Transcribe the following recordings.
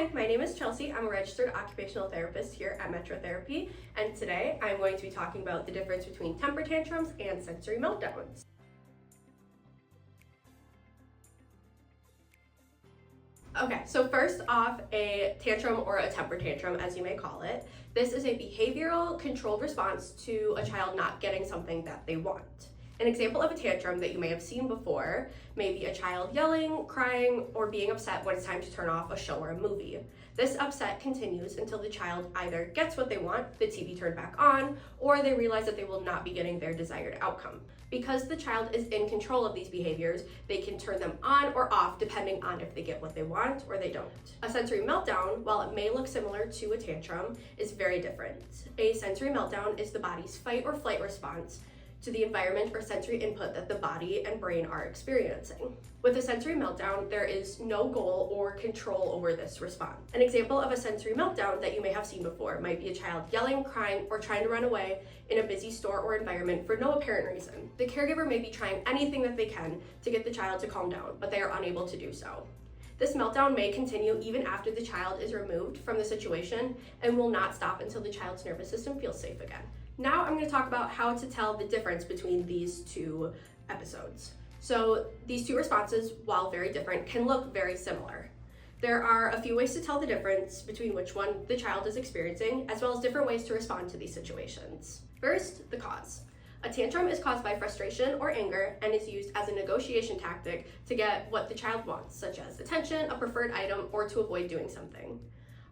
Hi, my name is Chelsea. I'm a registered occupational therapist here at Metro Therapy, and today I'm going to be talking about the difference between temper tantrums and sensory meltdowns. Okay, so first off, a tantrum or a temper tantrum, as you may call it. This is a behavioral controlled response to a child not getting something that they want. An example of a tantrum that you may have seen before may be a child yelling, crying, or being upset when it's time to turn off a show or a movie. This upset continues until the child either gets what they want, the TV turned back on, or they realize that they will not be getting their desired outcome. Because the child is in control of these behaviors, they can turn them on or off depending on if they get what they want or they don't. A sensory meltdown, while it may look similar to a tantrum, is very different. A sensory meltdown is the body's fight or flight response to the environment or sensory input that the body and brain are experiencing. With a sensory meltdown, there is no goal or control over this response. An example of a sensory meltdown that you may have seen before might be a child yelling, crying, or trying to run away in a busy store or environment for no apparent reason. The caregiver may be trying anything that they can to get the child to calm down, but they are unable to do so. This meltdown may continue even after the child is removed from the situation and will not stop until the child's nervous system feels safe again. Now I'm going to talk about how to tell the difference between these two episodes. So these two responses, while very different, can look very similar. There are a few ways to tell the difference between which one the child is experiencing, as well as different ways to respond to these situations. First, the cause. A tantrum is caused by frustration or anger and is used as a negotiation tactic to get what the child wants, such as attention, a preferred item, or to avoid doing something.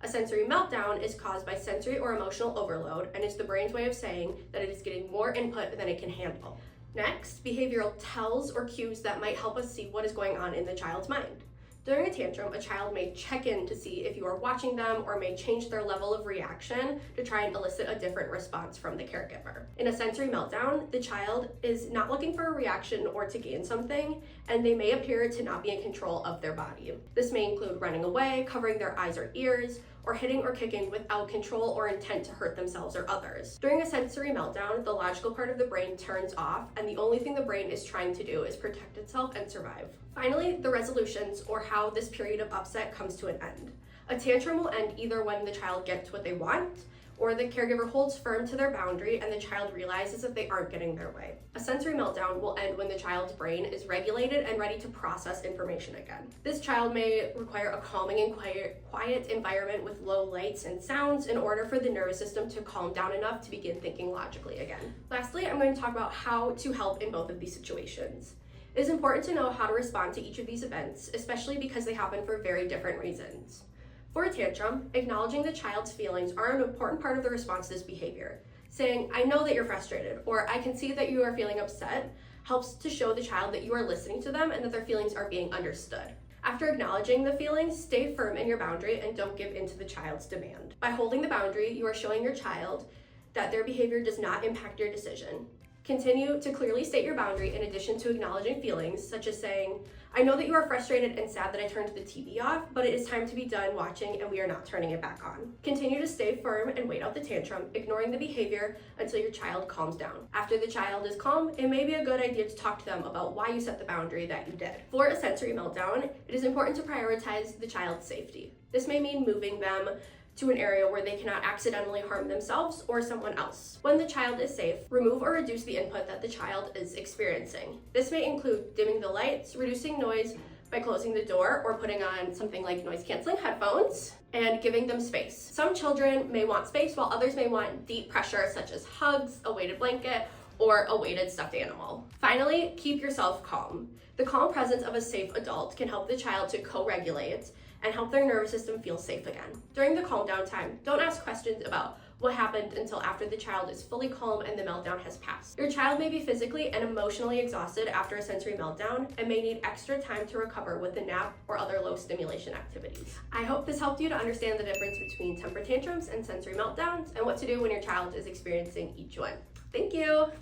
A sensory meltdown is caused by sensory or emotional overload and is the brain's way of saying that it is getting more input than it can handle. Next, behavioral tells or cues that might help us see what is going on in the child's mind. During a tantrum, a child may check in to see if you are watching them or may change their level of reaction to try and elicit a different response from the caregiver. In a sensory meltdown, the child is not looking for a reaction or to gain something, and they may appear to not be in control of their body. This may include running away, covering their eyes or ears, or hitting or kicking without control or intent to hurt themselves or others. During a sensory meltdown, the logical part of the brain turns off, and the only thing the brain is trying to do is protect itself and survive. Finally, the resolutions, or how this period of upset comes to an end. A tantrum will end either when the child gets what they want, or the caregiver holds firm to their boundary and the child realizes that they aren't getting their way. A sensory meltdown will end when the child's brain is regulated and ready to process information again. This child may require a calming and quiet environment with low lights and sounds in order for the nervous system to calm down enough to begin thinking logically again. Lastly, I'm going to talk about how to help in both of these situations. It is important to know how to respond to each of these events, especially because they happen for very different reasons. For a tantrum, acknowledging the child's feelings are an important part of the response to this behavior. Saying, "I know that you're frustrated," or "I can see that you are feeling upset," helps to show the child that you are listening to them and that their feelings are being understood. After acknowledging the feelings, stay firm in your boundary and don't give in to the child's demand. By holding the boundary, you are showing your child that their behavior does not impact your decision. Continue to clearly state your boundary in addition to acknowledging feelings, such as saying, "I know that you are frustrated and sad that I turned the TV off, but it is time to be done watching and we are not turning it back on." Continue to stay firm and wait out the tantrum, ignoring the behavior until your child calms down. After the child is calm, it may be a good idea to talk to them about why you set the boundary that you did. For a sensory meltdown, it is important to prioritize the child's safety. This may mean moving them to an area where they cannot accidentally harm themselves or someone else. When the child is safe, remove or reduce the input that the child is experiencing. This may include dimming the lights, reducing noise by closing the door or putting on something like noise-canceling headphones, and giving them space. Some children may want space while others may want deep pressure, such as hugs, a weighted blanket, or a weighted stuffed animal. Finally, keep yourself calm. The calm presence of a safe adult can help the child to co-regulate and help their nervous system feel safe again. During the calm down time, don't ask questions about what happened until after the child is fully calm and the meltdown has passed. Your child may be physically and emotionally exhausted after a sensory meltdown and may need extra time to recover with a nap or other low stimulation activities. I hope this helped you to understand the difference between temper tantrums and sensory meltdowns and what to do when your child is experiencing each one. Thank you.